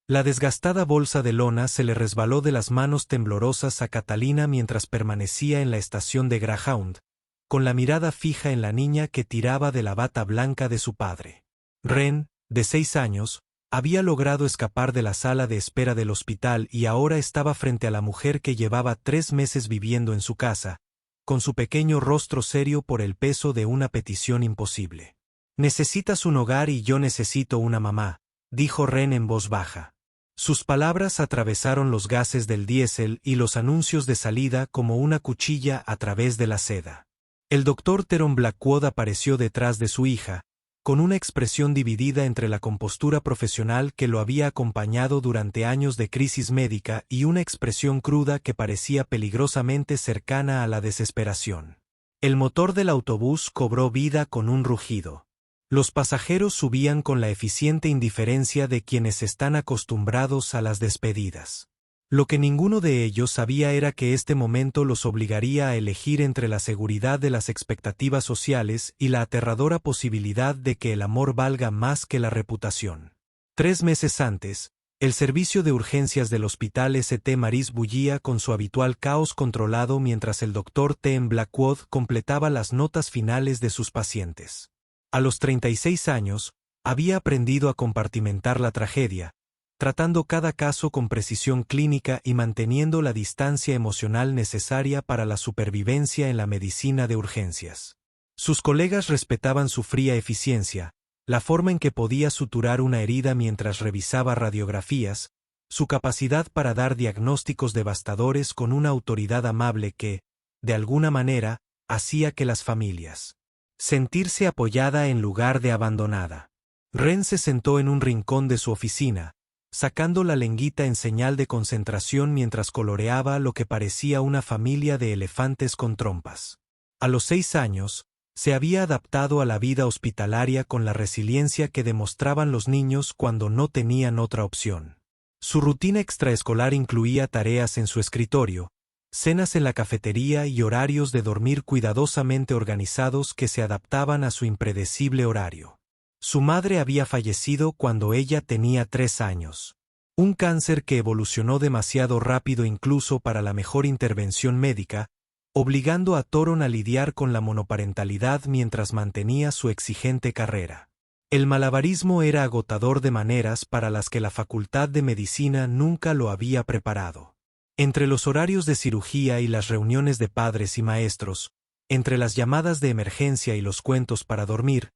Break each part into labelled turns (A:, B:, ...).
A: La desgastada bolsa de lona se le resbaló de las manos temblorosas a Catalina mientras permanecía en la estación de Greyhound, con la mirada fija en la niña que tiraba de la bata blanca de su padre. Ren, de 6 años, había logrado escapar de la sala de espera del hospital y ahora estaba frente a la mujer que llevaba 3 meses viviendo en su casa, con su pequeño rostro serio por el peso de una petición imposible. «Necesitas un hogar y yo necesito una mamá», dijo Ren en voz baja. Sus palabras atravesaron los gases del diésel y los anuncios de salida como una cuchilla a través de la seda. El doctor Teron Blackwood apareció detrás de su hija, con una expresión dividida entre la compostura profesional que lo había acompañado durante años de crisis médica y una expresión cruda que parecía peligrosamente cercana a la desesperación. El motor del autobús cobró vida con un rugido. Los pasajeros subían con la eficiente indiferencia de quienes están acostumbrados a las despedidas. Lo que ninguno de ellos sabía era que este momento los obligaría a elegir entre la seguridad de las expectativas sociales y la aterradora posibilidad de que el amor valga más que la reputación. 3 meses antes, el servicio de urgencias del hospital St. Mary's bullía con su habitual caos controlado mientras el Dr. T. Blackwood completaba las notas finales de sus pacientes. A los 36 años, había aprendido a compartimentar la tragedia, tratando cada caso con precisión clínica y manteniendo la distancia emocional necesaria para la supervivencia en la medicina de urgencias. Sus colegas respetaban su fría eficiencia, la forma en que podía suturar una herida mientras revisaba radiografías, su capacidad para dar diagnósticos devastadores con una autoridad amable que, de alguna manera, hacía que las familias sentirse apoyada en lugar de abandonada. Ren se sentó en un rincón de su oficina, sacando la lengüita en señal de concentración mientras coloreaba lo que parecía una familia de elefantes con trompas. A los 6 años, se había adaptado a la vida hospitalaria con la resiliencia que demostraban los niños cuando no tenían otra opción. Su rutina extraescolar incluía tareas en su escritorio, cenas en la cafetería y horarios de dormir cuidadosamente organizados que se adaptaban a su impredecible horario. Su madre había fallecido cuando ella tenía 3 años. Un cáncer que evolucionó demasiado rápido incluso para la mejor intervención médica, obligando a Toron a lidiar con la monoparentalidad mientras mantenía su exigente carrera. El malabarismo era agotador de maneras para las que la Facultad de Medicina nunca lo había preparado. Entre los horarios de cirugía y las reuniones de padres y maestros, entre las llamadas de emergencia y los cuentos para dormir,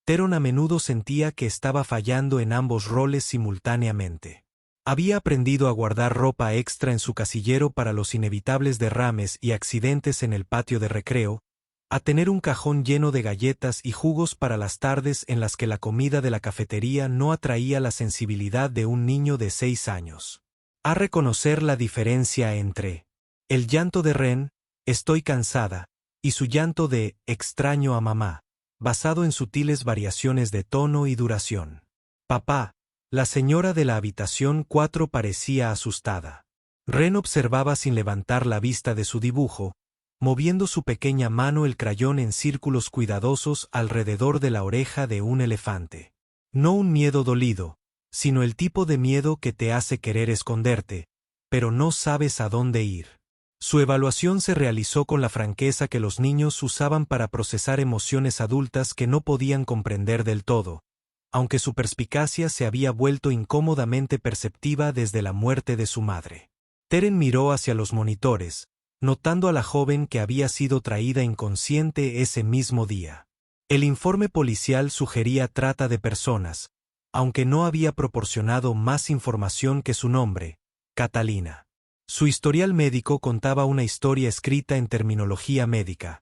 A: Teron a menudo sentía que estaba fallando en ambos roles simultáneamente. Había aprendido a guardar ropa extra en su casillero para los inevitables derrames y accidentes en el patio de recreo, a tener un cajón lleno de galletas y jugos para las tardes en las que la comida de la cafetería no atraía la sensibilidad de un niño de 6 años. A reconocer la diferencia entre el llanto de Ren, «Estoy cansada», y su llanto de «Extraño a mamá», basado en sutiles variaciones de tono y duración. «Papá». La señora de la habitación 4 parecía asustada. Ren observaba sin levantar la vista de su dibujo, moviendo su pequeña mano el crayón en círculos cuidadosos alrededor de la oreja de un elefante. No un miedo dolido, sino el tipo de miedo que te hace querer esconderte, pero no sabes a dónde ir. Su evaluación se realizó con la franqueza que los niños usaban para procesar emociones adultas que no podían comprender del todo, aunque su perspicacia se había vuelto incómodamente perceptiva desde la muerte de su madre. Teren miró hacia los monitores, notando a la joven que había sido traída inconsciente ese mismo día. El informe policial sugería trata de personas, aunque no había proporcionado más información que su nombre, Catalina. Su historial médico contaba una historia escrita en terminología médica: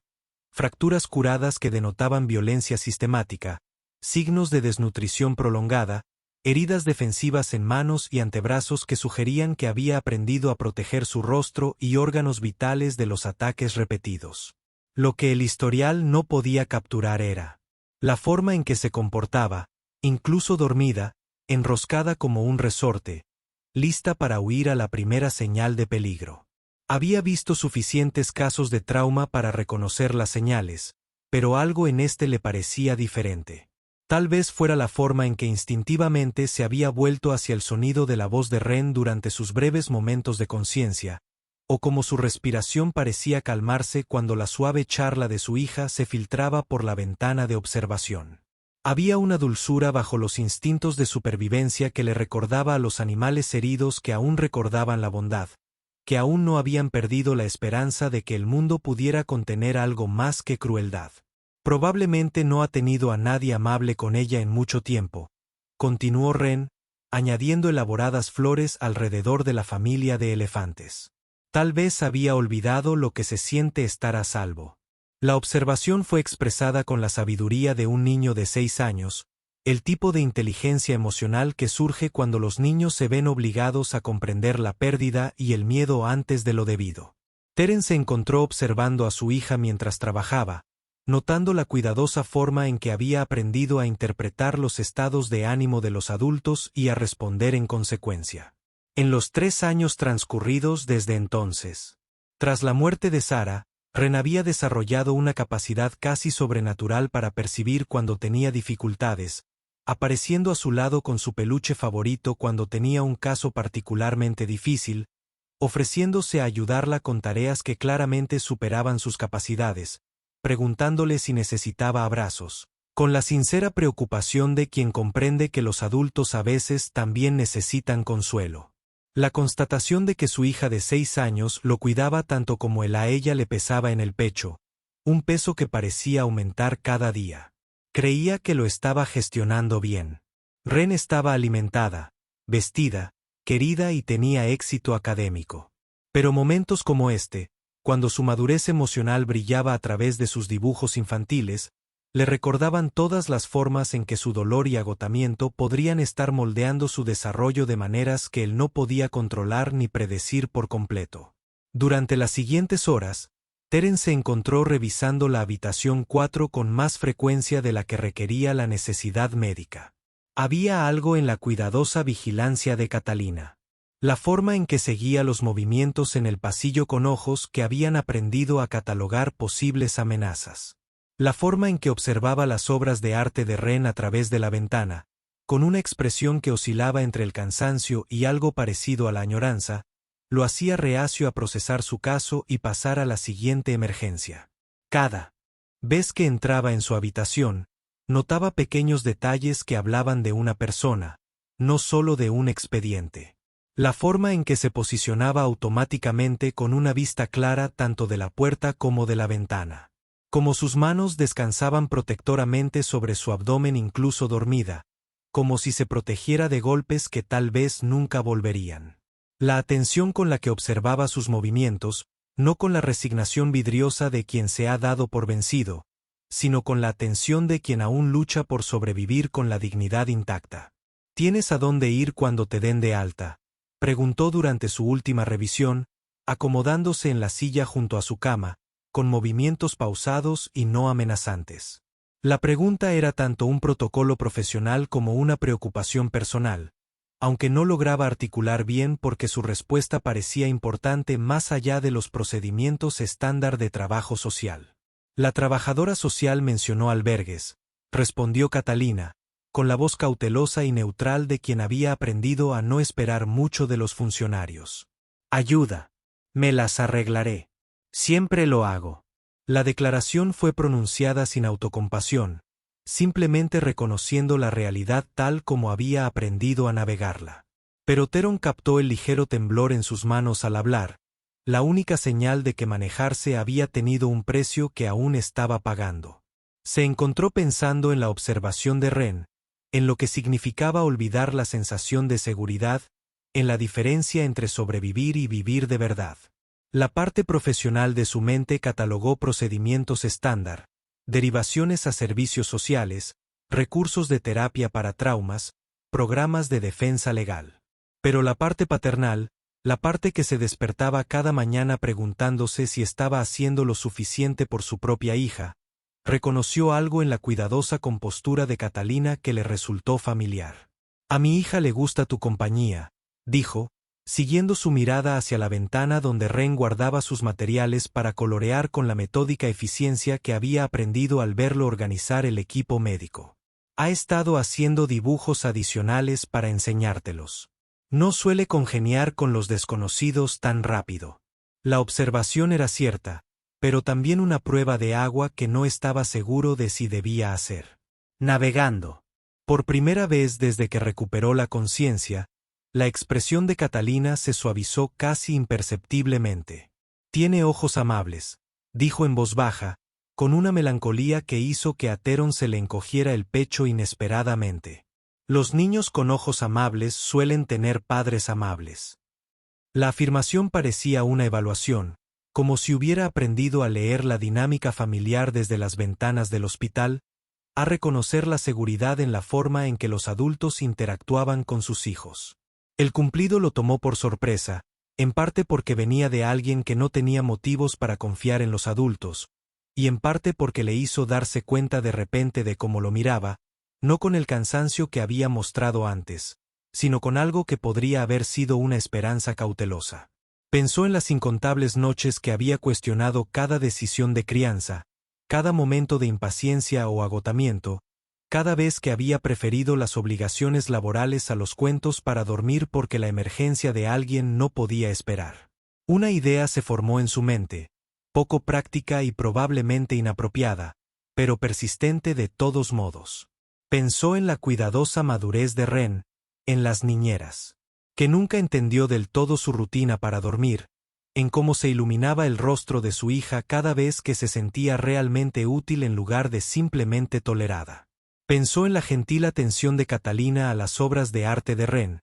A: fracturas curadas que denotaban violencia sistemática, signos de desnutrición prolongada, heridas defensivas en manos y antebrazos que sugerían que había aprendido a proteger su rostro y órganos vitales de los ataques repetidos. Lo que el historial no podía capturar era la forma en que se comportaba, incluso dormida, enroscada como un resorte, lista para huir a la primera señal de peligro. Había visto suficientes casos de trauma para reconocer las señales, pero algo en este le parecía diferente. Tal vez fuera la forma en que instintivamente se había vuelto hacia el sonido de la voz de Ren durante sus breves momentos de conciencia, o como su respiración parecía calmarse cuando la suave charla de su hija se filtraba por la ventana de observación. Había una dulzura bajo los instintos de supervivencia que le recordaba a los animales heridos que aún recordaban la bondad, que aún no habían perdido la esperanza de que el mundo pudiera contener algo más que crueldad. Probablemente no ha tenido a nadie amable con ella en mucho tiempo, continuó Ren, añadiendo elaboradas flores alrededor de la familia de elefantes. Tal vez había olvidado lo que se siente estar a salvo. La observación fue expresada con la sabiduría de un niño de 6 años, el tipo de inteligencia emocional que surge cuando los niños se ven obligados a comprender la pérdida y el miedo antes de lo debido. Terence se encontró observando a su hija mientras trabajaba, notando la cuidadosa forma en que había aprendido a interpretar los estados de ánimo de los adultos y a responder en consecuencia. En los 3 años transcurridos desde entonces, tras la muerte de Sarah, Ren había desarrollado una capacidad casi sobrenatural para percibir cuando tenía dificultades, apareciendo a su lado con su peluche favorito cuando tenía un caso particularmente difícil, ofreciéndose a ayudarla con tareas que claramente superaban sus capacidades, preguntándole si necesitaba abrazos, con la sincera preocupación de quien comprende que los adultos a veces también necesitan consuelo. La constatación de que su hija de 6 años lo cuidaba tanto como él a ella le pesaba en el pecho, un peso que parecía aumentar cada día. Creía que lo estaba gestionando bien. Ren estaba alimentada, vestida, querida y tenía éxito académico. Pero momentos como este, cuando su madurez emocional brillaba a través de sus dibujos infantiles, le recordaban todas las formas en que su dolor y agotamiento podrían estar moldeando su desarrollo de maneras que él no podía controlar ni predecir por completo. Durante las siguientes horas, Terence se encontró revisando la habitación 4 con más frecuencia de la que requería la necesidad médica. Había algo en la cuidadosa vigilancia de Catalina. La forma en que seguía los movimientos en el pasillo con ojos que habían aprendido a catalogar posibles amenazas. La forma en que observaba las obras de arte de Ren a través de la ventana, con una expresión que oscilaba entre el cansancio y algo parecido a la añoranza, lo hacía reacio a procesar su caso y pasar a la siguiente emergencia. Cada vez que entraba en su habitación, notaba pequeños detalles que hablaban de una persona, no solo de un expediente. La forma en que se posicionaba automáticamente con una vista clara tanto de la puerta como de la ventana. Como sus manos descansaban protectoramente sobre su abdomen incluso dormida, como si se protegiera de golpes que tal vez nunca volverían. La atención con la que observaba sus movimientos, no con la resignación vidriosa de quien se ha dado por vencido, sino con la atención de quien aún lucha por sobrevivir con la dignidad intacta. ¿Tienes a dónde ir cuando te den de alta?, preguntó durante su última revisión, acomodándose en la silla junto a su cama, con movimientos pausados y no amenazantes. La pregunta era tanto un protocolo profesional como una preocupación personal, aunque no lograba articular bien porque su respuesta parecía importante más allá de los procedimientos estándar de trabajo social. La trabajadora social mencionó albergues, respondió Catalina, con la voz cautelosa y neutral de quien había aprendido a no esperar mucho de los funcionarios. Ayuda. Me las arreglaré. Siempre lo hago. La declaración fue pronunciada sin autocompasión, simplemente reconociendo la realidad tal como había aprendido a navegarla. Pero Teron captó el ligero temblor en sus manos al hablar, la única señal de que manejarse había tenido un precio que aún estaba pagando. Se encontró pensando en la observación de Ren, en lo que significaba olvidar la sensación de seguridad, en la diferencia entre sobrevivir y vivir de verdad. La parte profesional de su mente catalogó procedimientos estándar, derivaciones a servicios sociales, recursos de terapia para traumas, programas de defensa legal. Pero la parte paternal, la parte que se despertaba cada mañana preguntándose si estaba haciendo lo suficiente por su propia hija, reconoció algo en la cuidadosa compostura de Catalina que le resultó familiar. A mi hija le gusta tu compañía, dijo, siguiendo su mirada hacia la ventana donde Ren guardaba sus materiales para colorear con la metódica eficiencia que había aprendido al verlo organizar el equipo médico. Ha estado haciendo dibujos adicionales para enseñártelos. No suele congeniar con los desconocidos tan rápido. La observación era cierta, pero también una prueba de agua que no estaba seguro de si debía hacer. Navegando. Por primera vez desde que recuperó la conciencia, la expresión de Catalina se suavizó casi imperceptiblemente. Tiene ojos amables, dijo en voz baja, con una melancolía que hizo que a Theron se le encogiera el pecho inesperadamente. Los niños con ojos amables suelen tener padres amables. La afirmación parecía una evaluación, como si hubiera aprendido a leer la dinámica familiar desde las ventanas del hospital, a reconocer la seguridad en la forma en que los adultos interactuaban con sus hijos. El cumplido lo tomó por sorpresa, en parte porque venía de alguien que no tenía motivos para confiar en los adultos, y en parte porque le hizo darse cuenta de repente de cómo lo miraba, no con el cansancio que había mostrado antes, sino con algo que podría haber sido una esperanza cautelosa. Pensó en las incontables noches que había cuestionado cada decisión de crianza, cada momento de impaciencia o agotamiento, cada vez que había preferido las obligaciones laborales a los cuentos para dormir porque la emergencia de alguien no podía esperar. Una idea se formó en su mente, poco práctica y probablemente inapropiada, pero persistente de todos modos. Pensó en la cuidadosa madurez de Ren, en las niñeras, que nunca entendió del todo su rutina para dormir, en cómo se iluminaba el rostro de su hija cada vez que se sentía realmente útil en lugar de simplemente tolerada. Pensó en la gentil atención de Catalina a las obras de arte de Ren,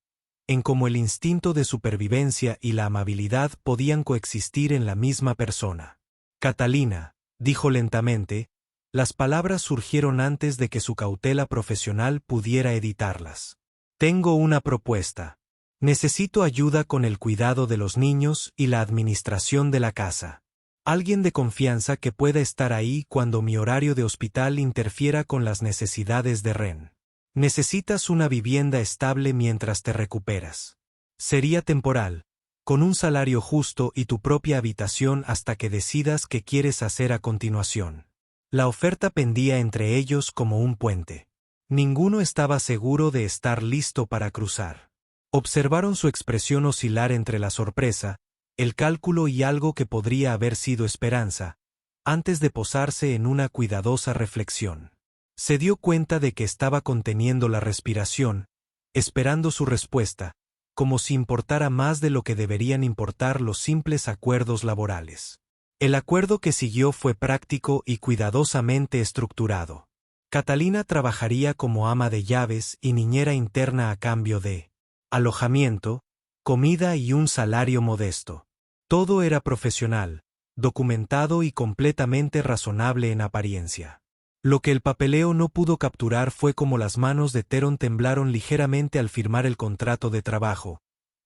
A: en cómo el instinto de supervivencia y la amabilidad podían coexistir en la misma persona. Catalina, dijo lentamente, las palabras surgieron antes de que su cautela profesional pudiera editarlas. Tengo una propuesta. Necesito ayuda con el cuidado de los niños y la administración de la casa. Alguien de confianza que pueda estar ahí cuando mi horario de hospital interfiera con las necesidades de Ren. Necesitas una vivienda estable mientras te recuperas. Sería temporal, con un salario justo y tu propia habitación hasta que decidas qué quieres hacer a continuación. La oferta pendía entre ellos como un puente. Ninguno estaba seguro de estar listo para cruzar. Observaron su expresión oscilar entre la sorpresa, el cálculo y algo que podría haber sido esperanza, antes de posarse en una cuidadosa reflexión. Se dio cuenta de que estaba conteniendo la respiración, esperando su respuesta, como si importara más de lo que deberían importar los simples acuerdos laborales. El acuerdo que siguió fue práctico y cuidadosamente estructurado. Catalina trabajaría como ama de llaves y niñera interna a cambio de alojamiento, comida y un salario modesto. Todo era profesional, documentado y completamente razonable en apariencia. Lo que el papeleo no pudo capturar fue cómo las manos de Theron temblaron ligeramente al firmar el contrato de trabajo,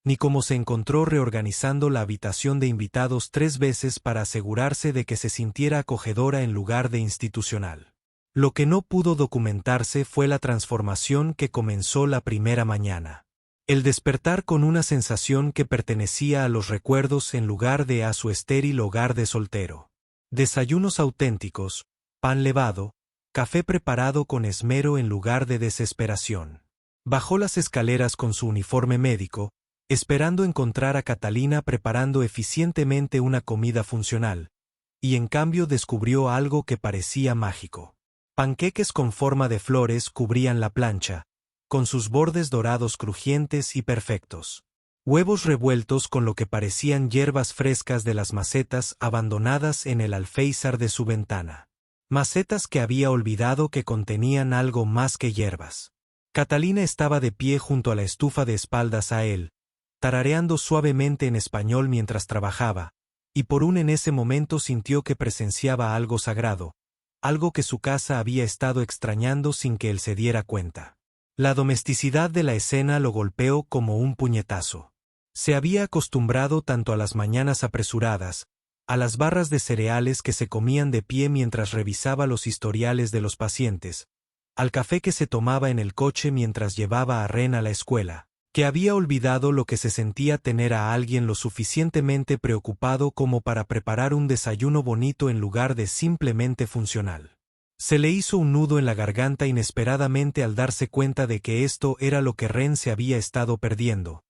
A: ni cómo se encontró reorganizando la habitación de invitados 3 veces para asegurarse de que se sintiera acogedora en lugar de institucional. Lo que no pudo documentarse fue la transformación que comenzó la primera mañana. El despertar con una sensación que pertenecía a los recuerdos en lugar de a su estéril hogar de soltero. Desayunos auténticos, pan levado, café preparado con esmero en lugar de desesperación. Bajó las escaleras con su uniforme médico, esperando encontrar a Catalina preparando eficientemente una comida funcional, y en cambio descubrió algo que parecía mágico. Panqueques con forma de flores cubrían la plancha, con sus bordes dorados crujientes y perfectos. Huevos revueltos con lo que parecían hierbas frescas de las macetas abandonadas en el alféizar de su ventana. Macetas que había olvidado que contenían algo más que hierbas. Catalina estaba de pie junto a la estufa de espaldas a él, tarareando suavemente en español mientras trabajaba, y en ese momento sintió que presenciaba algo sagrado, algo que su casa había estado extrañando sin que él se diera cuenta. La domesticidad de la escena lo golpeó como un puñetazo. Se había acostumbrado tanto a las mañanas apresuradas, a las barras de cereales que se comían de pie mientras revisaba los historiales de los pacientes, al café que se tomaba en el coche mientras llevaba a Ren a la escuela, que había olvidado lo que se sentía tener a alguien lo suficientemente preocupado como para preparar un desayuno bonito en lugar de simplemente funcional. Se le hizo un nudo en la garganta inesperadamente al darse cuenta de que esto era lo que Ren se había estado perdiendo,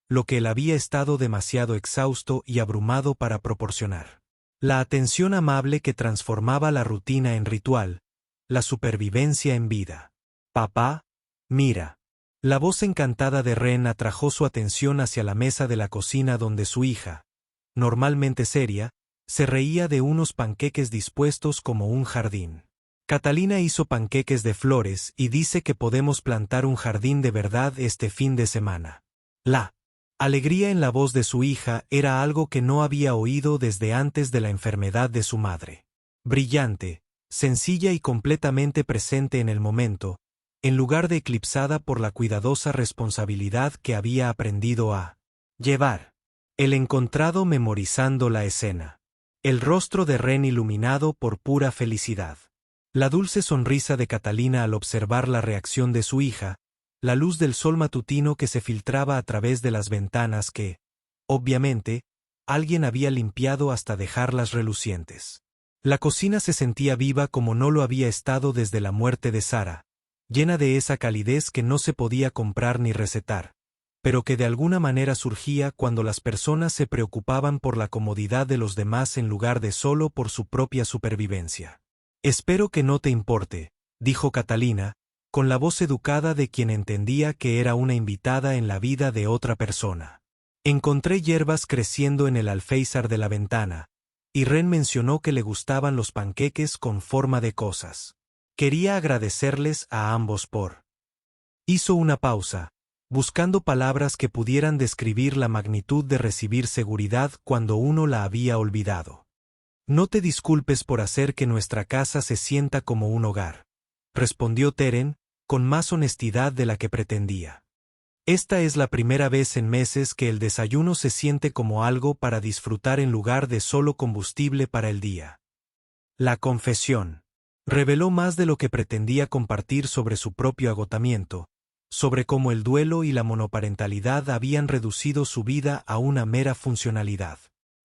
A: lo que él había estado demasiado exhausto y abrumado para proporcionar. La atención amable que transformaba la rutina en ritual, la supervivencia en vida. Papá, mira. La voz encantada de Ren atrajo su atención hacia la mesa de la cocina donde su hija, normalmente seria, se reía de unos panqueques dispuestos como un jardín. Catalina hizo panqueques de flores y dice que podemos plantar un jardín de verdad este fin de semana. La alegría en la voz de su hija era algo que no había oído desde antes de la enfermedad de su madre. Brillante, sencilla y completamente presente en el momento, en lugar de eclipsada por la cuidadosa responsabilidad que había aprendido a llevar. El encontrado memorizando la escena. El rostro de Ren iluminado por pura felicidad. La dulce sonrisa de Catalina al observar la reacción de su hija, la luz del sol matutino que se filtraba a través de las ventanas que, obviamente, alguien había limpiado hasta dejarlas relucientes. La cocina se sentía viva como no lo había estado desde la muerte de Sara, llena de esa calidez que no se podía comprar ni recetar, pero que de alguna manera surgía cuando las personas se preocupaban por la comodidad de los demás en lugar de solo por su propia supervivencia. Espero que no te importe, dijo Catalina, con la voz educada de quien entendía que era una invitada en la vida de otra persona. Encontré hierbas creciendo en el alféizar de la ventana, y Ren mencionó que le gustaban los panqueques con forma de cosas. Quería agradecerles a ambos por. Hizo una pausa, buscando palabras que pudieran describir la magnitud de recibir seguridad cuando uno la había olvidado. No te disculpes por hacer que nuestra casa se sienta como un hogar, respondió Teren, con más honestidad de la que pretendía. Esta es la primera vez en meses que el desayuno se siente como algo para disfrutar en lugar de solo combustible para el día. La confesión. Reveló más de lo que pretendía compartir sobre su propio agotamiento, sobre cómo el duelo y la monoparentalidad habían reducido su vida a una mera funcionalidad.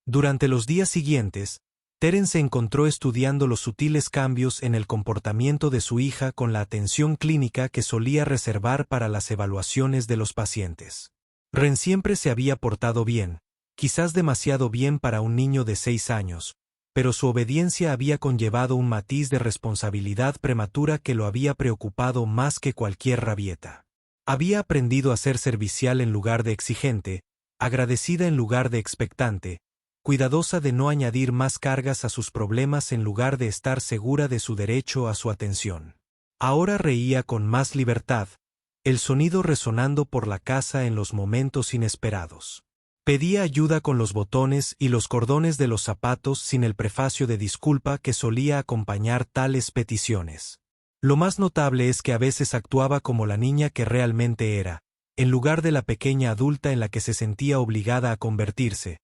A: Durante los días siguientes, Teren se encontró estudiando los sutiles cambios en el comportamiento de su hija con la atención clínica que solía reservar para las evaluaciones de los pacientes. Ren siempre se había portado bien, quizás demasiado bien para un niño de 6 años, pero su obediencia había conllevado un matiz de responsabilidad prematura que lo había preocupado más que cualquier rabieta. Había aprendido a ser servicial en lugar de exigente, agradecida en lugar de expectante, cuidadosa de no añadir más cargas a sus problemas en lugar de estar segura de su derecho a su atención. Ahora reía con más libertad, el sonido resonando por la casa en los momentos inesperados. Pedía ayuda con los botones y los cordones de los zapatos sin el prefacio de disculpa que solía acompañar tales peticiones. Lo más notable es que a veces actuaba como la niña que realmente era, en lugar de la pequeña adulta en la que se sentía obligada a convertirse,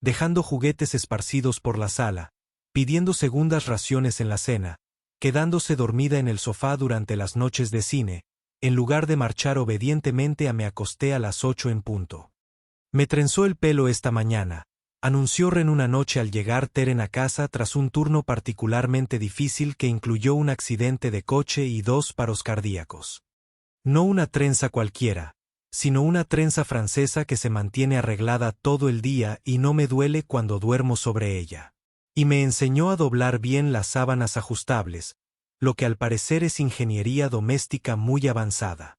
A: dejando juguetes esparcidos por la sala, pidiendo segundas raciones en la cena, quedándose dormida en el sofá durante las noches de cine, en lugar de marchar obedientemente a me acosté a las 8 en punto. Me trenzó el pelo esta mañana, anunció Ren una noche al llegar Teren a casa tras un turno particularmente difícil que incluyó un accidente de coche y 2 paros cardíacos. No una trenza cualquiera, sino una trenza francesa que se mantiene arreglada todo el día y no me duele cuando duermo sobre ella. Y me enseñó a doblar bien las sábanas ajustables, lo que al parecer es ingeniería doméstica muy avanzada.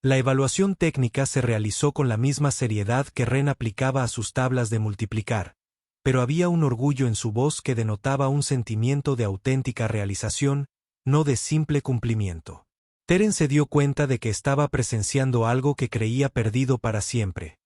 A: La evaluación técnica se realizó con la misma seriedad que Ren aplicaba a sus tablas de multiplicar, pero había un orgullo en su voz que denotaba un sentimiento de auténtica realización, no de simple cumplimiento. Teren se dio cuenta de que estaba presenciando algo que creía perdido para siempre.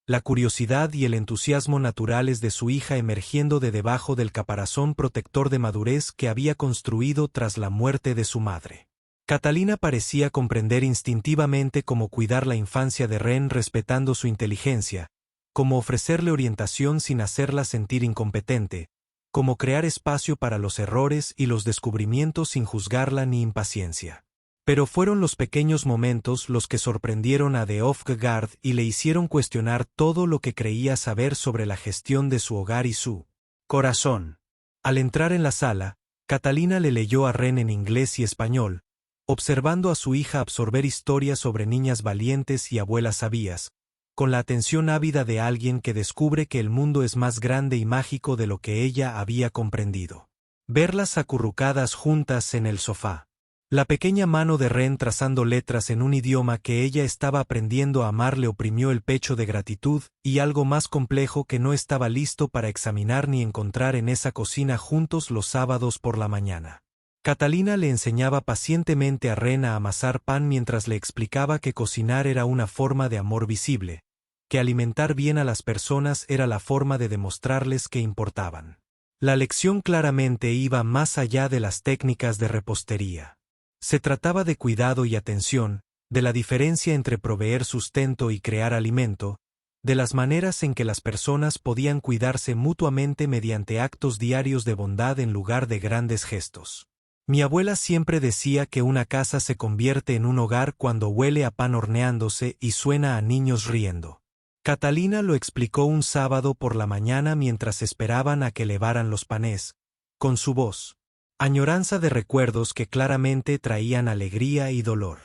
A: La curiosidad y el entusiasmo naturales de su hija emergiendo de debajo del caparazón protector de madurez que había construido tras la muerte de su madre. Catalina parecía comprender instintivamente cómo cuidar la infancia de Ren respetando su inteligencia, cómo ofrecerle orientación sin hacerla sentir incompetente, cómo crear espacio para los errores y los descubrimientos sin juzgarla ni impaciencia. Pero fueron los pequeños momentos los que sorprendieron a The Off-Guard y le hicieron cuestionar todo lo que creía saber sobre la gestión de su hogar y su corazón. Al entrar en la sala, Catalina le leyó a Ren en inglés y español, observando a su hija absorber historias sobre niñas valientes y abuelas sabias, con la atención ávida de alguien que descubre que el mundo es más grande y mágico de lo que ella había comprendido. Verlas acurrucadas juntas en el sofá. La pequeña mano de Ren trazando letras en un idioma que ella estaba aprendiendo a amar le oprimió el pecho de gratitud y algo más complejo que no estaba listo para examinar ni encontrar en esa cocina juntos los sábados por la mañana. Catalina le enseñaba pacientemente a Ren a amasar pan mientras le explicaba que cocinar era una forma de amor visible, que alimentar bien a las personas era la forma de demostrarles que importaban. La lección claramente iba más allá de las técnicas de repostería. Se trataba de cuidado y atención, de la diferencia entre proveer sustento y crear alimento, de las maneras en que las personas podían cuidarse mutuamente mediante actos diarios de bondad en lugar de grandes gestos. Mi abuela siempre decía que una casa se convierte en un hogar cuando huele a pan horneándose y suena a niños riendo. Catalina lo explicó un sábado por la mañana mientras esperaban a que levaran los panés, con su voz. Añoranza de recuerdos que claramente traían alegría y dolor.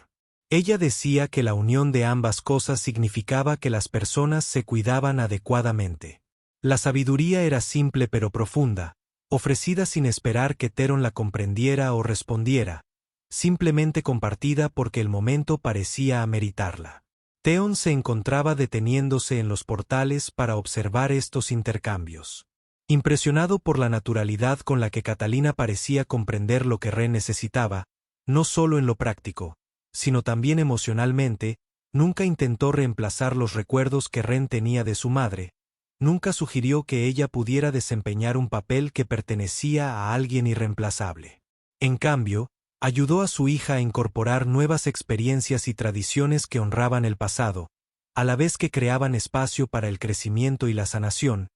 A: Ella decía que la unión de ambas cosas significaba que las personas se cuidaban adecuadamente. La sabiduría era simple pero profunda, ofrecida sin esperar que Teron la comprendiera o respondiera, simplemente compartida porque el momento parecía ameritarla. Theon se encontraba deteniéndose en los portales para observar estos intercambios. Impresionado por la naturalidad con la que Catalina parecía comprender lo que Ren necesitaba, no solo en lo práctico, sino también emocionalmente, nunca intentó reemplazar los recuerdos que Ren tenía de su madre, nunca sugirió que ella pudiera desempeñar un papel que pertenecía a alguien irreemplazable. En cambio, ayudó a su hija a incorporar nuevas experiencias y tradiciones que honraban el pasado, a la vez que creaban espacio para el crecimiento y la sanación,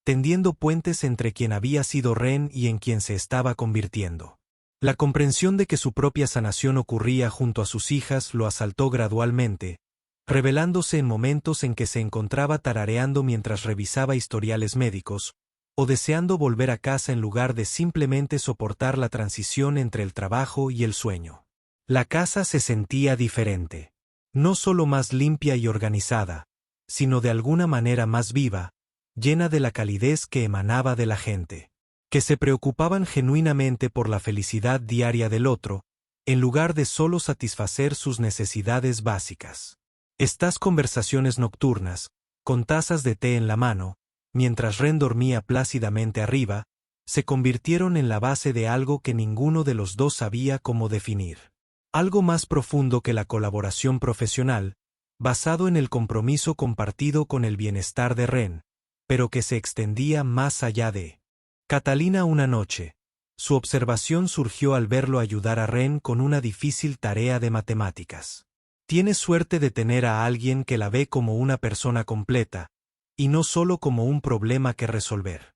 A: tendiendo puentes entre quien había sido Ren y en quien se estaba convirtiendo. La comprensión de que su propia sanación ocurría junto a sus hijas lo asaltó gradualmente, revelándose en momentos en que se encontraba tarareando mientras revisaba historiales médicos, o deseando volver a casa en lugar de simplemente soportar la transición entre el trabajo y el sueño. La casa se sentía diferente. No solo más limpia y organizada, sino de alguna manera más viva, llena de la calidez que emanaba de la gente, que se preocupaban genuinamente por la felicidad diaria del otro, en lugar de solo satisfacer sus necesidades básicas. Estas conversaciones nocturnas, con tazas de té en la mano, mientras Ren dormía plácidamente arriba, se convirtieron en la base de algo que ninguno de los dos sabía cómo definir. Algo más profundo que la colaboración profesional, basado en el compromiso compartido con el bienestar de Ren, pero que se extendía más allá de Catalina una noche. Su observación surgió al verlo ayudar a Ren con una difícil tarea de matemáticas. Tienes suerte de tener a alguien que la ve como una persona completa, y no solo como un problema que resolver.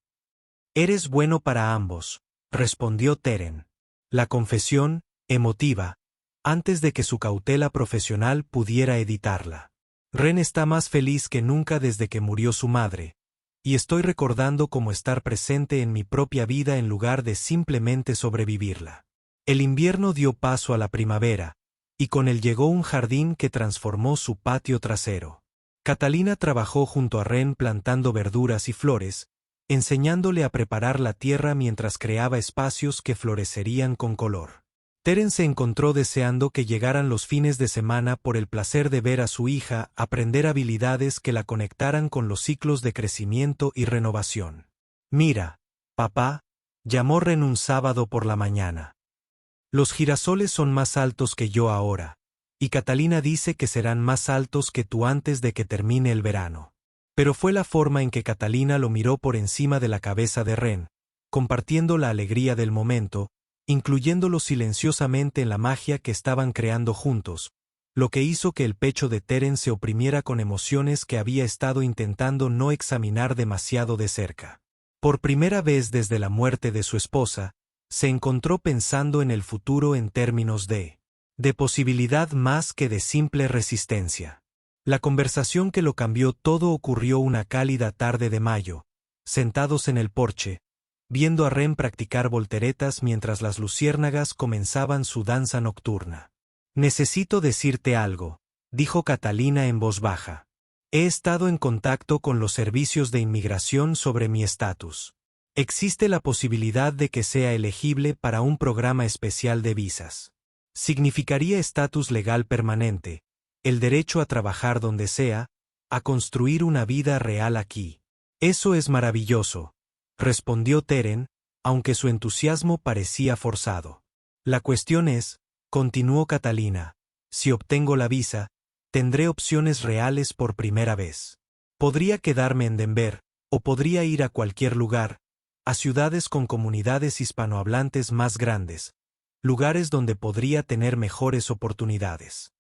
A: Eres bueno para ambos, respondió Teren. La confesión, emotiva, antes de que su cautela profesional pudiera editarla. Ren está más feliz que nunca desde que murió su madre, y estoy recordando cómo estar presente en mi propia vida en lugar de simplemente sobrevivirla. El invierno dio paso a la primavera, y con él llegó un jardín que transformó su patio trasero. Catalina trabajó junto a Ren plantando verduras y flores, enseñándole a preparar la tierra mientras creaba espacios que florecerían con color. Teren se encontró deseando que llegaran los fines de semana por el placer de ver a su hija aprender habilidades que la conectaran con los ciclos de crecimiento y renovación. Mira, papá, llamó Ren un sábado por la mañana. Los girasoles son más altos que yo ahora, y Catalina dice que serán más altos que tú antes de que termine el verano. Pero fue la forma en que Catalina lo miró por encima de la cabeza de Ren, compartiendo la alegría del momento, incluyéndolo silenciosamente en la magia que estaban creando juntos, lo que hizo que el pecho de Teren se oprimiera con emociones que había estado intentando no examinar demasiado de cerca. Por primera vez desde la muerte de su esposa, se encontró pensando en el futuro en términos de posibilidad más que de simple resistencia. La conversación que lo cambió todo ocurrió una cálida tarde de mayo, sentados en el porche, viendo a Ren practicar volteretas mientras las luciérnagas comenzaban su danza nocturna. «Necesito decirte algo», dijo Catalina en voz baja. «He estado en contacto con los servicios de inmigración sobre mi estatus. Existe la posibilidad de que sea elegible para un programa especial de visas. Significaría estatus legal permanente, el derecho a trabajar donde sea, a construir una vida real aquí». «Eso es maravilloso», respondió Teren, aunque su entusiasmo parecía forzado. «La cuestión es», continuó Catalina, «si obtengo la visa, tendré opciones reales por primera vez. Podría quedarme en Denver, o podría ir a cualquier lugar, a ciudades con comunidades hispanohablantes más grandes, lugares donde podría tener mejores oportunidades».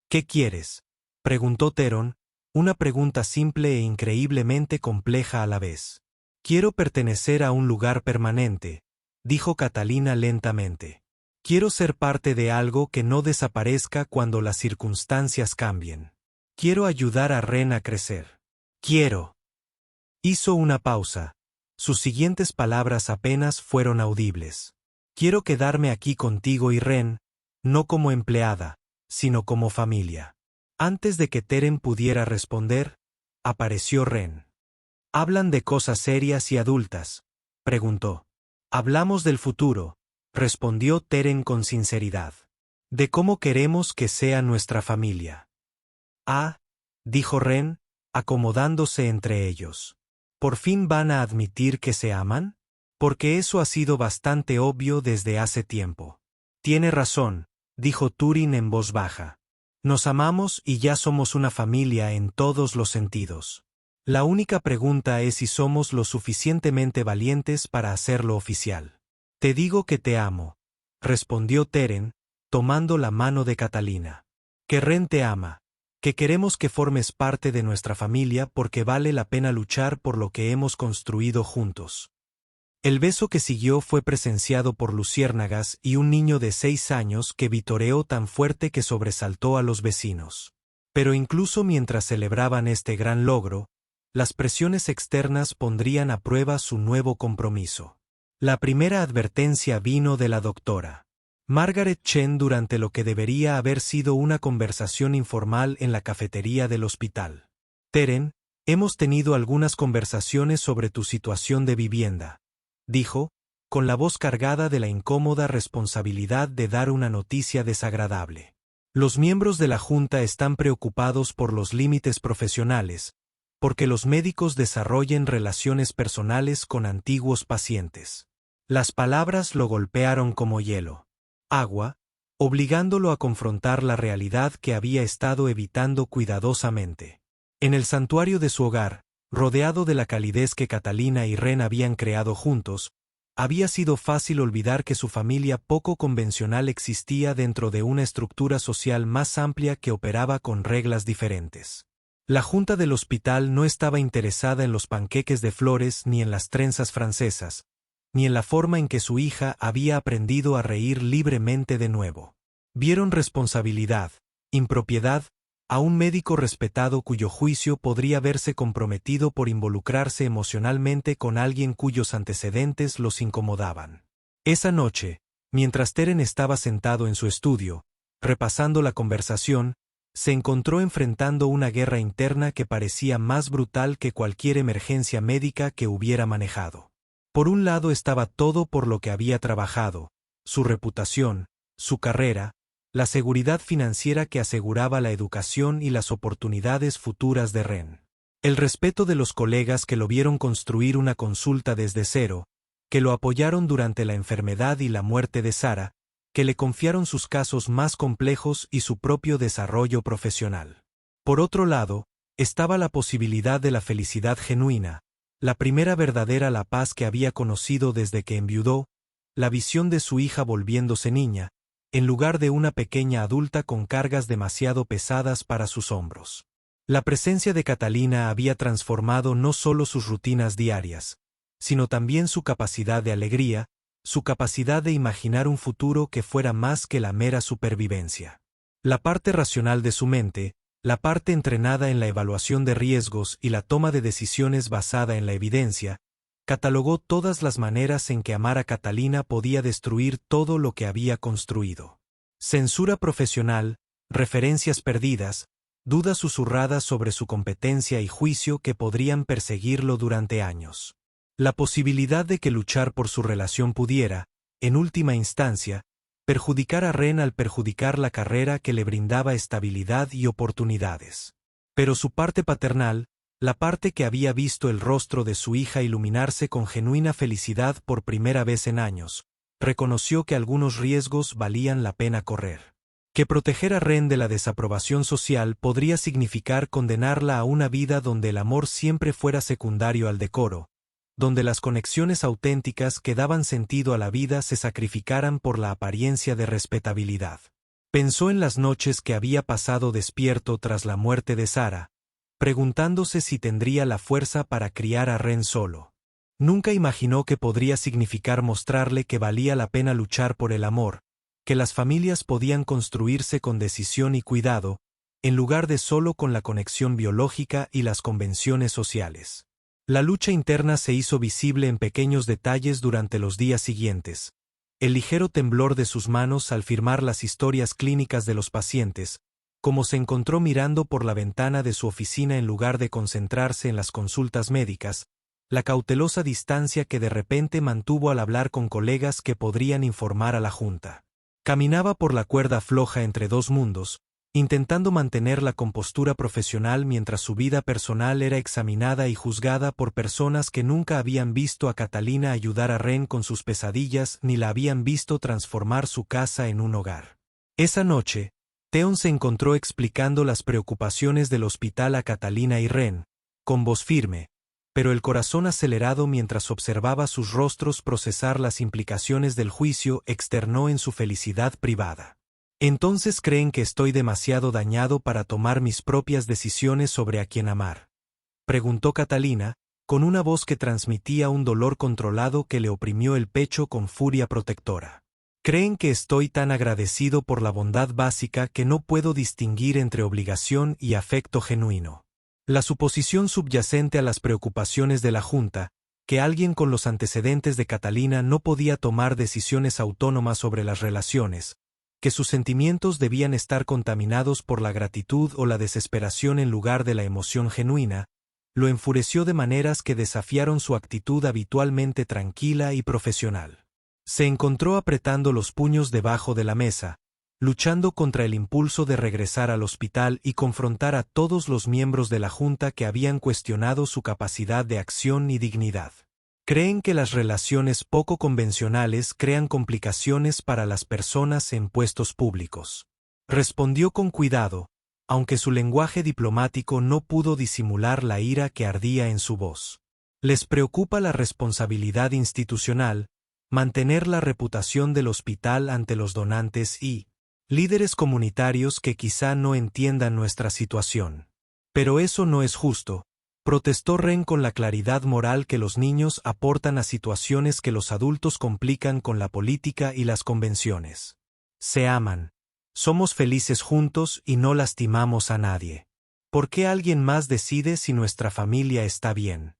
A: «¿Qué quieres?», preguntó Teron, una pregunta simple e increíblemente compleja a la vez. «Quiero pertenecer a un lugar permanente», dijo Catalina lentamente. «Quiero ser parte de algo que no desaparezca cuando las circunstancias cambien. Quiero ayudar a Ren a crecer. Quiero». Hizo una pausa. Sus siguientes palabras apenas fueron audibles. «Quiero quedarme aquí contigo y Ren, no como empleada, sino como familia». Antes de que Teren pudiera responder, apareció Ren. «¿Hablan de cosas serias y adultas?», preguntó. «Hablamos del futuro», respondió Teren con sinceridad. «De cómo queremos que sea nuestra familia». «Ah», dijo Ren, acomodándose entre ellos. «¿Por fin van a admitir que se aman? Porque eso ha sido bastante obvio desde hace tiempo». «Tiene razón», dijo Turin en voz baja. «Nos amamos y ya somos una familia en todos los sentidos. La única pregunta es si somos lo suficientemente valientes para hacerlo oficial». «Te digo que te amo», respondió Teren, tomando la mano de Catalina. «Que Ren te ama, que queremos que formes parte de nuestra familia porque vale la pena luchar por lo que hemos construido juntos». El beso que siguió fue presenciado por luciérnagas y un niño de 6 años que vitoreó tan fuerte que sobresaltó a los vecinos. Pero incluso mientras celebraban este gran logro, las presiones externas pondrían a prueba su nuevo compromiso. La primera advertencia vino de la doctora Margaret Chen durante lo que debería haber sido una conversación informal en la cafetería del hospital. «Teren, hemos tenido algunas conversaciones sobre tu situación de vivienda», dijo, con la voz cargada de la incómoda responsabilidad de dar una noticia desagradable. «Los miembros de la Junta están preocupados por los límites profesionales, porque los médicos desarrollen relaciones personales con antiguos pacientes». Las palabras lo golpearon como hielo. Agua, obligándolo a confrontar la realidad que había estado evitando cuidadosamente. En el santuario de su hogar, rodeado de la calidez que Catalina y Ren habían creado juntos, había sido fácil olvidar que su familia poco convencional existía dentro de una estructura social más amplia que operaba con reglas diferentes. La junta del hospital no estaba interesada en los panqueques de flores ni en las trenzas francesas, ni en la forma en que su hija había aprendido a reír libremente de nuevo. Vieron responsabilidad, impropiedad, a un médico respetado cuyo juicio podría verse comprometido por involucrarse emocionalmente con alguien cuyos antecedentes los incomodaban. Esa noche, mientras Teren estaba sentado en su estudio, repasando la conversación, se encontró enfrentando una guerra interna que parecía más brutal que cualquier emergencia médica que hubiera manejado. Por un lado estaba todo por lo que había trabajado, su reputación, su carrera, la seguridad financiera que aseguraba la educación y las oportunidades futuras de Ren. El respeto de los colegas que lo vieron construir una consulta desde cero, que lo apoyaron durante la enfermedad y la muerte de Sara, que le confiaron sus casos más complejos y su propio desarrollo profesional. Por otro lado, estaba la posibilidad de la felicidad genuina, la primera verdadera la paz que había conocido desde que enviudó, la visión de su hija volviéndose niña, en lugar de una pequeña adulta con cargas demasiado pesadas para sus hombros. La presencia de Catalina había transformado no solo sus rutinas diarias, sino también su capacidad de alegría, su capacidad de imaginar un futuro que fuera más que la mera supervivencia. La parte racional de su mente, la parte entrenada en la evaluación de riesgos y la toma de decisiones basada en la evidencia, Catalogó todas las maneras en que amar a Catalina podía destruir todo lo que había construido. Censura profesional, referencias perdidas, dudas susurradas sobre su competencia y juicio que podrían perseguirlo durante años. La posibilidad de que luchar por su relación pudiera, en última instancia, perjudicar a Ren al perjudicar la carrera que le brindaba estabilidad y oportunidades. Pero su parte paternal, la parte que había visto el rostro de su hija iluminarse con genuina felicidad por primera vez en años, reconoció que algunos riesgos valían la pena correr. Que proteger a Ren de la desaprobación social podría significar condenarla a una vida donde el amor siempre fuera secundario al decoro, donde las conexiones auténticas que daban sentido a la vida se sacrificaran por la apariencia de respetabilidad. Pensó en las noches que había pasado despierto tras la muerte de Sara, preguntándose si tendría la fuerza para criar a Ren solo. Nunca imaginó que podría significar mostrarle que valía la pena luchar por el amor, que las familias podían construirse con decisión y cuidado, en lugar de solo con la conexión biológica y las convenciones sociales. La lucha interna se hizo visible en pequeños detalles durante los días siguientes. El ligero temblor de sus manos al firmar las historias clínicas de los pacientes, como se encontró mirando por la ventana de su oficina en lugar de concentrarse en las consultas médicas, la cautelosa distancia que de repente mantuvo al hablar con colegas que podrían informar a la Junta. Caminaba por la cuerda floja entre dos mundos, intentando mantener la compostura profesional mientras su vida personal era examinada y juzgada por personas que nunca habían visto a Catalina ayudar a Ren con sus pesadillas ni la habían visto transformar su casa en un hogar. Esa noche, Theon se encontró explicando las preocupaciones del hospital a Catalina y Ren, con voz firme, pero el corazón acelerado mientras observaba sus rostros procesar las implicaciones del juicio externó en su felicidad privada. «¿Entonces creen que estoy demasiado dañado para tomar mis propias decisiones sobre a quién amar?», preguntó Catalina, con una voz que transmitía un dolor controlado que le oprimió el pecho con furia protectora. «¿Creen que estoy tan agradecido por la bondad básica que no puedo distinguir entre obligación y afecto genuino?». La suposición subyacente a las preocupaciones de la Junta, que alguien con los antecedentes de Catalina no podía tomar decisiones autónomas sobre las relaciones, que sus sentimientos debían estar contaminados por la gratitud o la desesperación en lugar de la emoción genuina, lo enfureció de maneras que desafiaron su actitud habitualmente tranquila y profesional. Se encontró apretando los puños debajo de la mesa, luchando contra el impulso de regresar al hospital y confrontar a todos los miembros de la Junta que habían cuestionado su capacidad de acción y dignidad. ¿Creen que las relaciones poco convencionales crean complicaciones para las personas en puestos públicos?, respondió con cuidado, aunque su lenguaje diplomático no pudo disimular la ira que ardía en su voz. ¿Les preocupa la responsabilidad institucional, mantener la reputación del hospital ante los donantes y líderes comunitarios que quizá no entiendan nuestra situación? Pero eso no es justo, protestó Ren con la claridad moral que los niños aportan a situaciones que los adultos complican con la política y las convenciones. Se aman. Somos felices juntos y no lastimamos a nadie. ¿Por qué alguien más decide si nuestra familia está bien?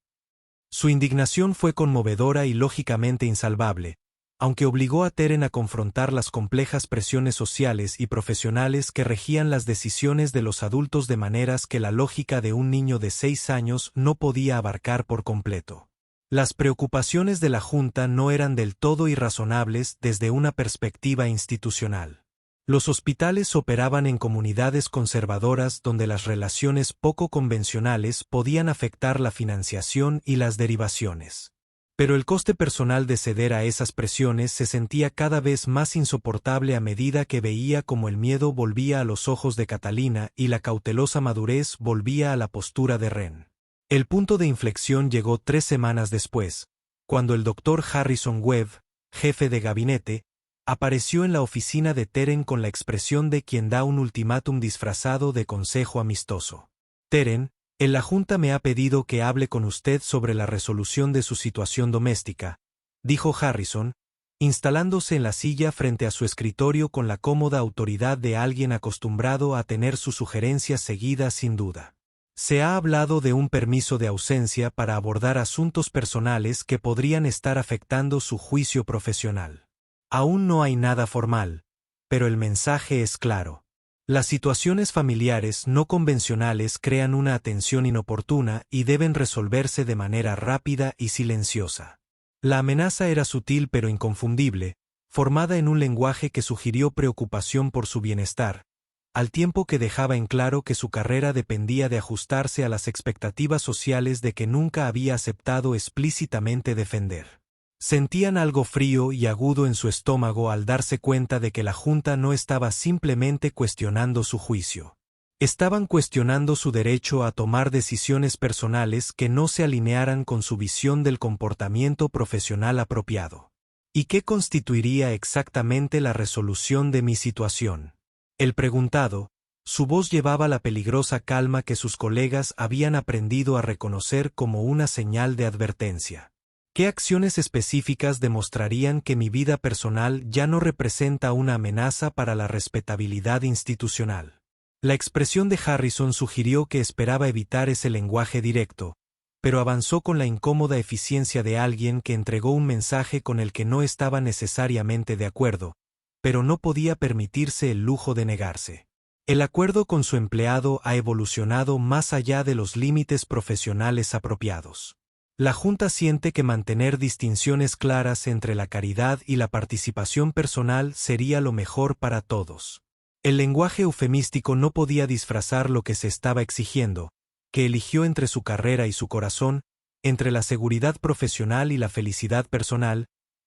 A: Su indignación fue conmovedora y lógicamente insalvable, aunque obligó a Teren a confrontar las complejas presiones sociales y profesionales que regían las decisiones de los adultos de maneras que la lógica de un niño de 6 años no podía abarcar por completo. Las preocupaciones de la Junta no eran del todo irrazonables desde una perspectiva institucional. Los hospitales operaban en comunidades conservadoras donde las relaciones poco convencionales podían afectar la financiación y las derivaciones. Pero el coste personal de ceder a esas presiones se sentía cada vez más insoportable a medida que veía cómo el miedo volvía a los ojos de Catalina y la cautelosa madurez volvía a la postura de Ren. El punto de inflexión llegó 3 semanas después, cuando el Dr. Harrison Webb, jefe de gabinete, apareció en la oficina de Teren con la expresión de quien da un ultimátum disfrazado de consejo amistoso. «Teren, la Junta me ha pedido que hable con usted sobre la resolución de su situación doméstica», dijo Harrison, instalándose en la silla frente a su escritorio con la cómoda autoridad de alguien acostumbrado a tener sus sugerencias seguidas sin duda. Se ha hablado de un permiso de ausencia para abordar asuntos personales que podrían estar afectando su juicio profesional. Aún no hay nada formal, pero el mensaje es claro. Las situaciones familiares no convencionales crean una atención inoportuna y deben resolverse de manera rápida y silenciosa. La amenaza era sutil pero inconfundible, formada en un lenguaje que sugirió preocupación por su bienestar, al tiempo que dejaba en claro que su carrera dependía de ajustarse a las expectativas sociales de que nunca había aceptado explícitamente defender. Sentían algo frío y agudo en su estómago al darse cuenta de que la Junta no estaba simplemente cuestionando su juicio. Estaban cuestionando su derecho a tomar decisiones personales que no se alinearan con su visión del comportamiento profesional apropiado. ¿Y qué constituiría exactamente la resolución de mi situación? El preguntado, su voz llevaba la peligrosa calma que sus colegas habían aprendido a reconocer como una señal de advertencia. ¿Qué acciones específicas demostrarían que mi vida personal ya no representa una amenaza para la respetabilidad institucional? La expresión de Harrison sugirió que esperaba evitar ese lenguaje directo, pero avanzó con la incómoda eficiencia de alguien que entregó un mensaje con el que no estaba necesariamente de acuerdo, pero no podía permitirse el lujo de negarse. El acuerdo con su empleado ha evolucionado más allá de los límites profesionales apropiados. La Junta siente que mantener distinciones claras entre la caridad y la participación personal sería lo mejor para todos. El lenguaje eufemístico no podía disfrazar lo que se estaba exigiendo, que eligió entre su carrera y su corazón, entre la seguridad profesional y la felicidad personal,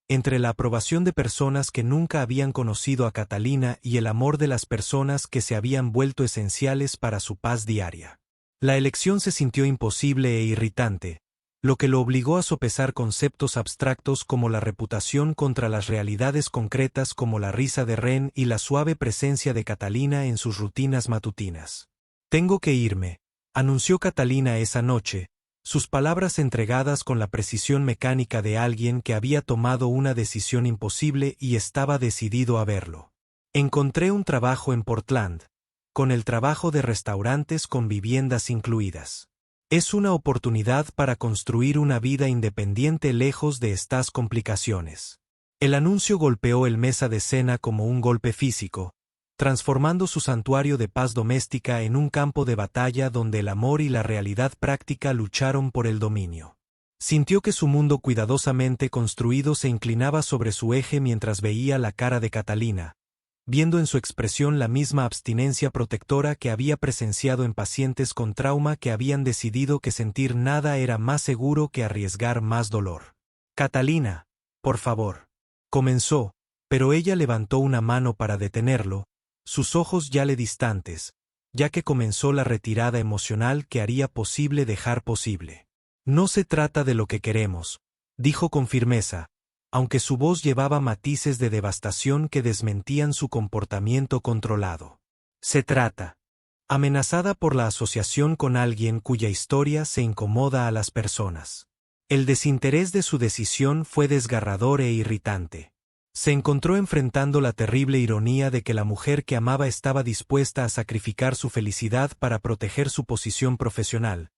A: entre la aprobación de personas que nunca habían conocido a Catalina y el amor de las personas que se habían vuelto esenciales para su paz diaria. La elección se sintió imposible e irritante, lo que lo obligó a sopesar conceptos abstractos como la reputación contra las realidades concretas como la risa de Ren y la suave presencia de Catalina en sus rutinas matutinas. «Tengo que irme», anunció Catalina esa noche, sus palabras entregadas con la precisión mecánica de alguien que había tomado una decisión imposible y estaba decidido a verlo. «Encontré un trabajo en Portland, con el trabajo de restaurantes con viviendas incluidas. Es una oportunidad para construir una vida independiente lejos de estas complicaciones». El anuncio golpeó el mesa de cena como un golpe físico, transformando su santuario de paz doméstica en un campo de batalla donde el amor y la realidad práctica lucharon por el dominio. Sintió que su mundo cuidadosamente construido se inclinaba sobre su eje mientras veía la cara de Catalina, viendo en su expresión la misma abstinencia protectora que había presenciado en pacientes con trauma que habían decidido que sentir nada era más seguro que arriesgar más dolor. «Catalina, por favor», comenzó, pero ella levantó una mano para detenerlo, sus ojos ya le distantes, ya que comenzó la retirada emocional que haría posible dejar posible. «No se trata de lo que queremos», dijo con firmeza, aunque su voz llevaba matices de devastación que desmentían su comportamiento controlado. «Se trata». Amenazada por la asociación con alguien cuya historia se incomoda a las personas. El desinterés de su decisión fue desgarrador e irritante. Se encontró enfrentando la terrible ironía de que la mujer que amaba estaba dispuesta a sacrificar su felicidad para proteger su posición profesional,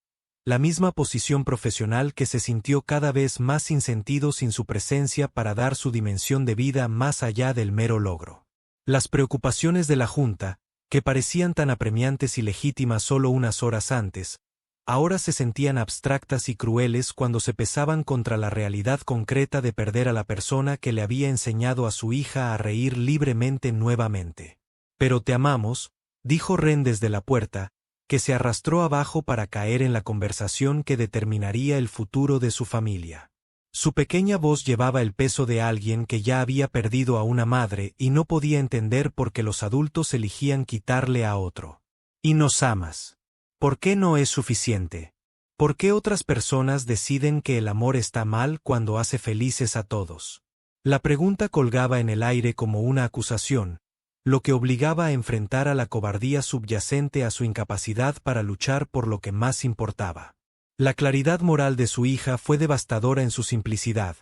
A: la misma posición profesional que se sintió cada vez más sin sentido sin su presencia para dar su dimensión de vida más allá del mero logro. Las preocupaciones de la Junta, que parecían tan apremiantes y legítimas solo unas horas antes, ahora se sentían abstractas y crueles cuando se pesaban contra la realidad concreta de perder a la persona que le había enseñado a su hija a reír libremente nuevamente. «Pero te amamos», dijo Ren desde la puerta, que se arrastró abajo para caer en la conversación que determinaría el futuro de su familia. Su pequeña voz llevaba el peso de alguien que ya había perdido a una madre y no podía entender por qué los adultos eligían quitarle a otro. «Y nos amas. ¿Por qué no es suficiente? ¿Por qué otras personas deciden que el amor está mal cuando hace felices a todos?» La pregunta colgaba en el aire como una acusación, lo que obligaba a enfrentar a la cobardía subyacente a su incapacidad para luchar por lo que más importaba. La claridad moral de su hija fue devastadora en su simplicidad,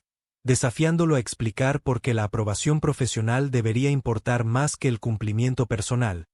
A: desafiándolo a explicar por qué la aprobación profesional debería importar más que el cumplimiento personal,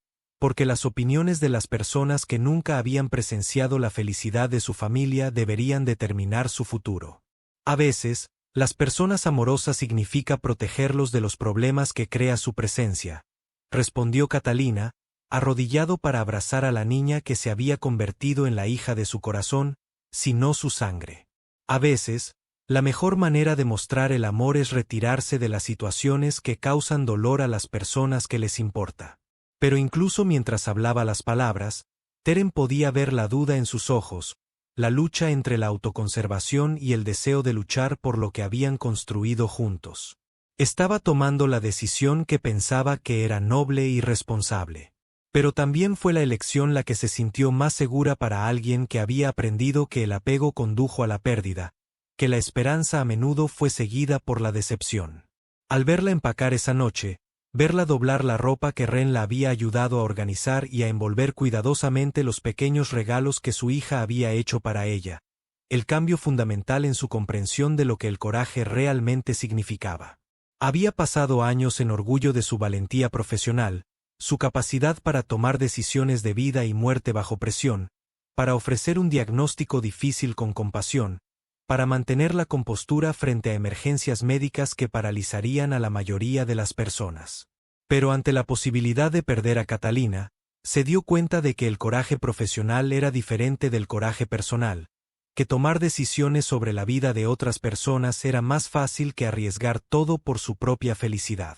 A: porque las opiniones de las personas que nunca habían presenciado la felicidad de su familia deberían determinar su futuro. A veces, las personas amorosas significa protegerlos de los problemas que crea su presencia, respondió Catalina, arrodillado para abrazar a la niña que se había convertido en la hija de su corazón, si no su sangre. A veces, la mejor manera de mostrar el amor es retirarse de las situaciones que causan dolor a las personas que les importa. Pero incluso mientras hablaba las palabras, Teren podía ver la duda en sus ojos, la lucha entre la autoconservación y el deseo de luchar por lo que habían construido juntos. Estaba tomando la decisión que pensaba que era noble y responsable. Pero también fue la elección la que se sintió más segura para alguien que había aprendido que el apego condujo a la pérdida, que la esperanza a menudo fue seguida por la decepción. Al verla empacar esa noche, verla doblar la ropa que Ren la había ayudado a organizar y a envolver cuidadosamente los pequeños regalos que su hija había hecho para ella, el cambio fundamental en su comprensión de lo que el coraje realmente significaba. Había pasado años en orgullo de su valentía profesional, su capacidad para tomar decisiones de vida y muerte bajo presión, para ofrecer un diagnóstico difícil con compasión, para mantener la compostura frente a emergencias médicas que paralizarían a la mayoría de las personas. Pero ante la posibilidad de perder a Catalina, se dio cuenta de que el coraje profesional era diferente del coraje personal, que tomar decisiones sobre la vida de otras personas era más fácil que arriesgar todo por su propia felicidad.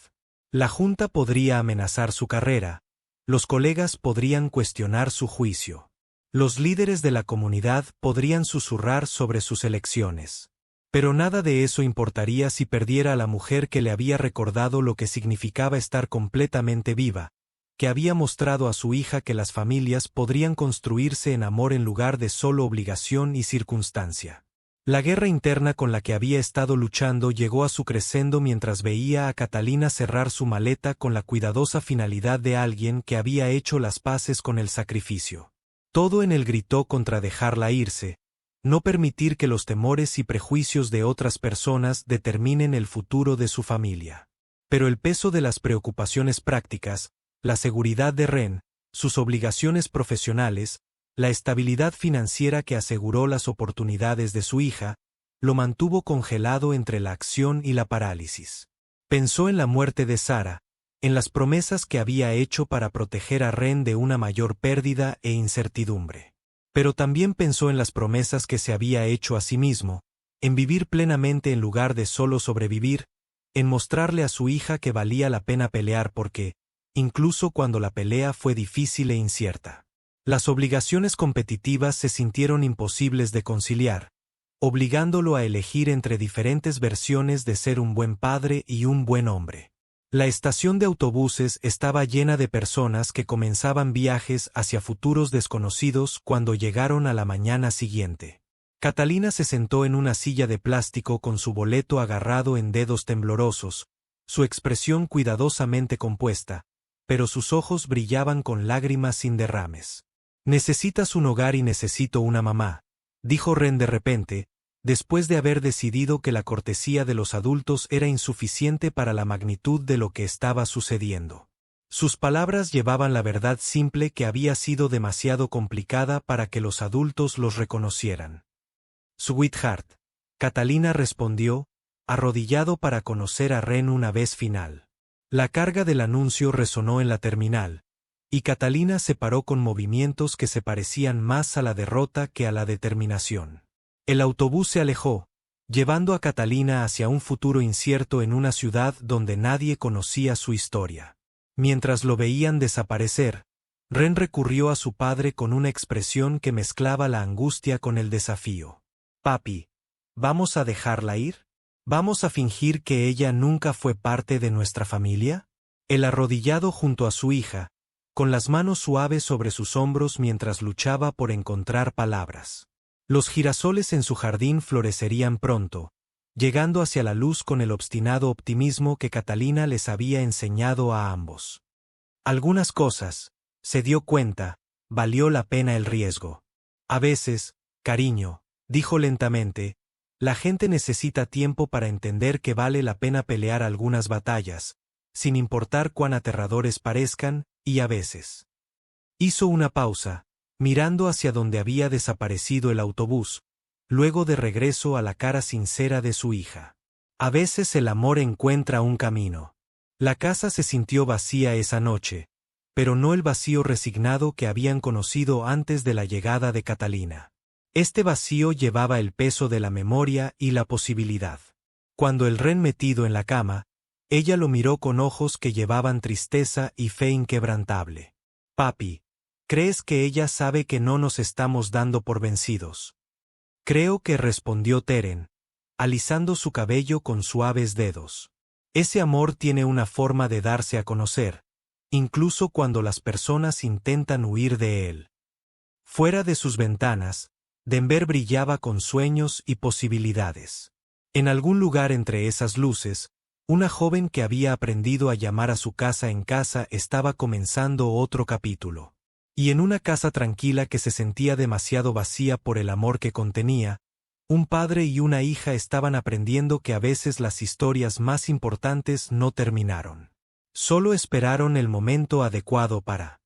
A: La junta podría amenazar su carrera, los colegas podrían cuestionar su juicio. Los líderes de la comunidad podrían susurrar sobre sus elecciones. Pero nada de eso importaría si perdiera a la mujer que le había recordado lo que significaba estar completamente viva, que había mostrado a su hija que las familias podrían construirse en amor en lugar de solo obligación y circunstancia. La guerra interna con la que había estado luchando llegó a su crescendo mientras veía a Catalina cerrar su maleta con la cuidadosa finalidad de alguien que había hecho las paces con el sacrificio. Todo en él gritó contra dejarla irse, no permitir que los temores y prejuicios de otras personas determinen el futuro de su familia. Pero el peso de las preocupaciones prácticas, la seguridad de Ren, sus obligaciones profesionales, la estabilidad financiera que aseguró las oportunidades de su hija, lo mantuvo congelado entre la acción y la parálisis. Pensó en la muerte de Sara, en las promesas que había hecho para proteger a Ren de una mayor pérdida e incertidumbre. Pero también pensó en las promesas que se había hecho a sí mismo, en vivir plenamente en lugar de solo sobrevivir, en mostrarle a su hija que valía la pena pelear porque, incluso cuando la pelea fue difícil e incierta. Las obligaciones competitivas se sintieron imposibles de conciliar, obligándolo a elegir entre diferentes versiones de ser un buen padre y un buen hombre. La estación de autobuses estaba llena de personas que comenzaban viajes hacia futuros desconocidos cuando llegaron a la mañana siguiente. Catalina se sentó en una silla de plástico con su boleto agarrado en dedos temblorosos, su expresión cuidadosamente compuesta, pero sus ojos brillaban con lágrimas sin derrames. «Necesitas un hogar y necesito una mamá», dijo Ren de repente, después de haber decidido que la cortesía de los adultos era insuficiente para la magnitud de lo que estaba sucediendo. Sus palabras llevaban la verdad simple que había sido demasiado complicada para que los adultos los reconocieran. «Sweetheart», Catalina respondió, arrodillado para conocer a Ren una vez final. La carga del anuncio resonó en la terminal, y Catalina se paró con movimientos que se parecían más a la derrota que a la determinación. El autobús se alejó, llevando a Catalina hacia un futuro incierto en una ciudad donde nadie conocía su historia. Mientras lo veían desaparecer, Ren recurrió a su padre con una expresión que mezclaba la angustia con el desafío. «Papi, ¿vamos a dejarla ir? ¿Vamos a fingir que ella nunca fue parte de nuestra familia?» Él arrodillado junto a su hija, con las manos suaves sobre sus hombros mientras luchaba por encontrar palabras. Los girasoles en su jardín florecerían pronto, llegando hacia la luz con el obstinado optimismo que Catalina les había enseñado a ambos. Algunas cosas, se dio cuenta, valió la pena el riesgo. A veces, cariño, dijo lentamente, la gente necesita tiempo para entender que vale la pena pelear algunas batallas, sin importar cuán aterradores parezcan, y a veces Hizo una pausa, mirando hacia donde había desaparecido el autobús, luego de regreso a la cara sincera de su hija. A veces el amor encuentra un camino. La casa se sintió vacía esa noche, pero no el vacío resignado que habían conocido antes de la llegada de Catalina. Este vacío llevaba el peso de la memoria y la posibilidad. Cuando el Ren metido en la cama, ella lo miró con ojos que llevaban tristeza y fe inquebrantable. Papi, ¿crees que ella sabe que no nos estamos dando por vencidos? Creo que respondió Teren, alisando su cabello con suaves dedos. Ese amor tiene una forma de darse a conocer, incluso cuando las personas intentan huir de él. Fuera de sus ventanas, Denver brillaba con sueños y posibilidades. En algún lugar entre esas luces, una joven que había aprendido a llamar a su casa en casa estaba comenzando otro capítulo. Y en una casa tranquila que se sentía demasiado vacía por el amor que contenía, un padre y una hija estaban aprendiendo que a veces las historias más importantes no terminaron. Solo esperaron el momento adecuado para